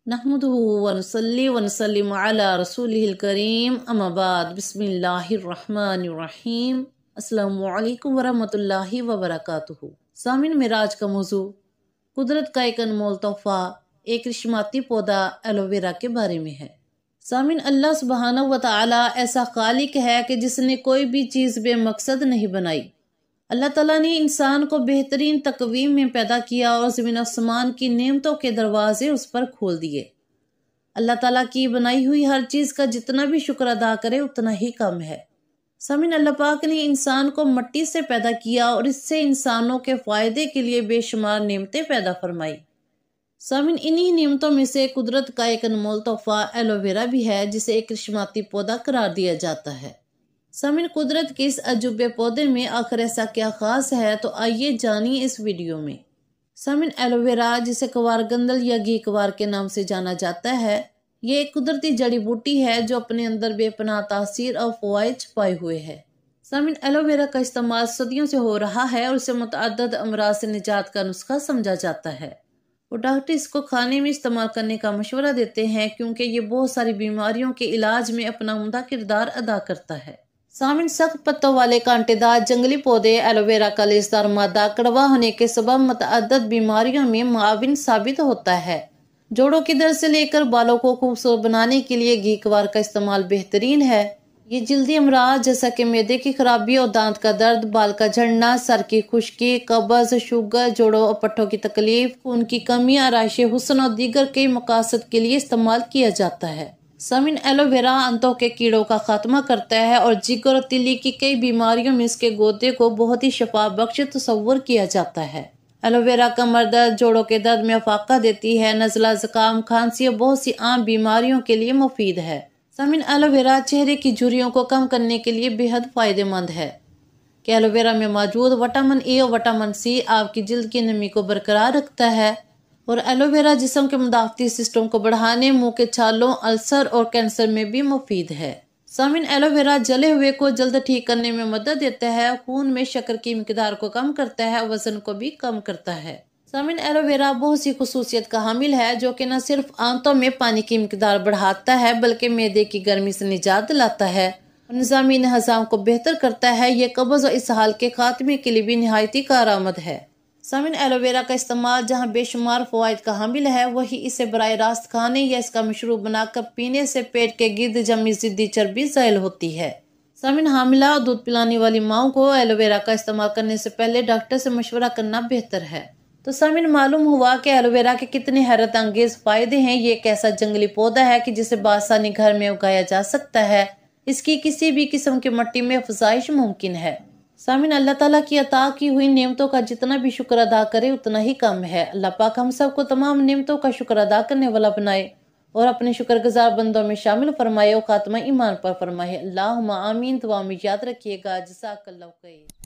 नहमदुहु व नुसल्ली व नुसल्लिमु अला रसूलिहिल करीम अम्मा बाद बिस्मिल्लाहिर रहमानिर रहीम। अस्सलामु अलैकुम व रहमतुल्लाहि व बरकातुहू। सामिन मिराज का मौजू कुदरत का एक अनमोल तोहफा एक रिश्माती पौधा एलोवेरा के बारे में है। सामिन अल्लाह सुब्हानहू व तआला ऐसा खालिक है कि जिसने कोई भी चीज़ बेमकसद नहीं बनाई। अल्लाह ताला ने इंसान को बेहतरीन तकवीम में पैदा किया और ज़मीन आसमान की नेमतों के दरवाजे उस पर खोल दिए। अल्लाह ताला की बनाई हुई हर चीज़ का जितना भी शुक्र अदा करे उतना ही कम है। सामिन अल्लाह पाक ने इंसान को मिट्टी से पैदा किया और इससे इंसानों के फ़ायदे के लिए बेशुमार नेमतें पैदा फरमाई। सामिन इन्हीं नेमतों में से कुदरत का एक अनमोल तोहफा एलोवेरा भी है, जिसे एक रिश्माती पौधा करार दिया जाता है। सामिन कुदरत के इस अजूबे पौधे में आखिर ऐसा क्या खास है, तो आइए जानिए इस वीडियो में। सामिन एलोवेरा, जिसे कवारगंदल या घी कवार के नाम से जाना जाता है, ये एक कुदरती जड़ी बूटी है जो अपने अंदर बेपनाह तासीर और फ़वाइद छुपाए हुए है। सामिन एलोवेरा का इस्तेमाल सदियों से हो रहा है और इसे मुतअद्दिद अमराज से निजात का नुस्खा समझा जाता है। वो डॉक्टर इसको खाने में इस्तेमाल करने का मशवरा देते हैं क्योंकि ये बहुत सारी बीमारियों के इलाज में अपना उम्दा किरदार अदा करता है। सामिन सख्त पत्तों वाले कांटेदार जंगली पौधे एलोवेरा का लेसदार मादा कड़वा होने के सबब मुतअद्दिद बीमारियों में मुआविन साबित होता है। जोड़ों के दर्द से लेकर बालों को खूबसूरत बनाने के लिए घी कवार का इस्तेमाल बेहतरीन है। ये जल्दी अमराज जैसा कि मैदे की खराबी और दांत का दर्द, बाल का झड़ना, सर की खुश्की, कब्ज, शुगर, जोड़ों और पट्टों की तकलीफ, खून की कमी, आराइश हुस्न और दीगर कई मकासद के लिए इस्तेमाल किया जाता है। सामिन एलोवेरा आंतों के कीड़ों का खात्मा करता है और जिगर और तिल्ली की कई बीमारियों में इसके गूदे को बहुत ही शफा बख्श तस्वुर किया जाता है। एलोवेरा कमर दर्द, जोड़ों के दर्द में अफाका देती है। नज़ला, ज़ुकाम, खांसी और बहुत सी आम बीमारियों के लिए मुफीद है। सामिन एलोवेरा चेहरे की झुर्रियों को कम करने के लिए बेहद फायदेमंद है कि एलोवेरा में मौजूद विटामिन ए और विटामिन सी आपकी जिल्द की नमी को बरकरार रखता है और एलोवेरा जिस्म के मुदाफ़ती सिस्टम को बढ़ाने, मुंह के छालों, अल्सर और कैंसर में भी मुफीद है। सामिन एलोवेरा जले हुए को जल्द ठीक करने में मदद देता है, खून में शक्कर की मिकदार को कम करता है, वजन को भी कम करता है। सामिन एलोवेरा बहुत सी खुसूसियत का हामिल है जो कि न सिर्फ आंतों में पानी की मिकदार बढ़ाता है बल्कि मैदे की गर्मी से निजात दिलाता है और निज़ामी हज़ाम को बेहतर करता है। ये कब्ज़ और इसहाल के खात्मे के लिए भी निहायती कारआमद है। सामिन एलोवेरा का इस्तेमाल जहाँ बेशुमार फ़वाइद का हामिल है, वही इसे बराह रास्त खाने या इसका मशरूब बनाकर पीने से पेट के गिर्द जमी ज़िद्दी चर्बी ज़ाइल होती है। सामिन हामिला और दूध पिलाने वाली माओं को एलोवेरा का इस्तेमाल करने से पहले डॉक्टर से मशवरा करना बेहतर है। तो सामिन मालूम हुआ कि एलोवेरा के कितने हैरत अंगेज फायदे हैं। ये एक ऐसा जंगली पौधा है कि जिसे बासानी घर में उगाया जा सकता है। इसकी किसी भी किस्म की मिट्टी में अफजाइश मुमकिन है। सामिन अल्लाह ताला की अता की हुई नेमतों का जितना भी शुक्र अदा करे उतना ही कम है। अल्लाह पाक हम सबको तमाम नेमतों का शुक्र अदा करने वाला बनाए और अपने शुक्रगुजार बंदों में शामिल फरमाए और खात्मा ईमान पर फरमाए। अल्लाहुम्मा आमीन। दुआ में याद रखिएगा। जज़ाकल्लाहु खैर।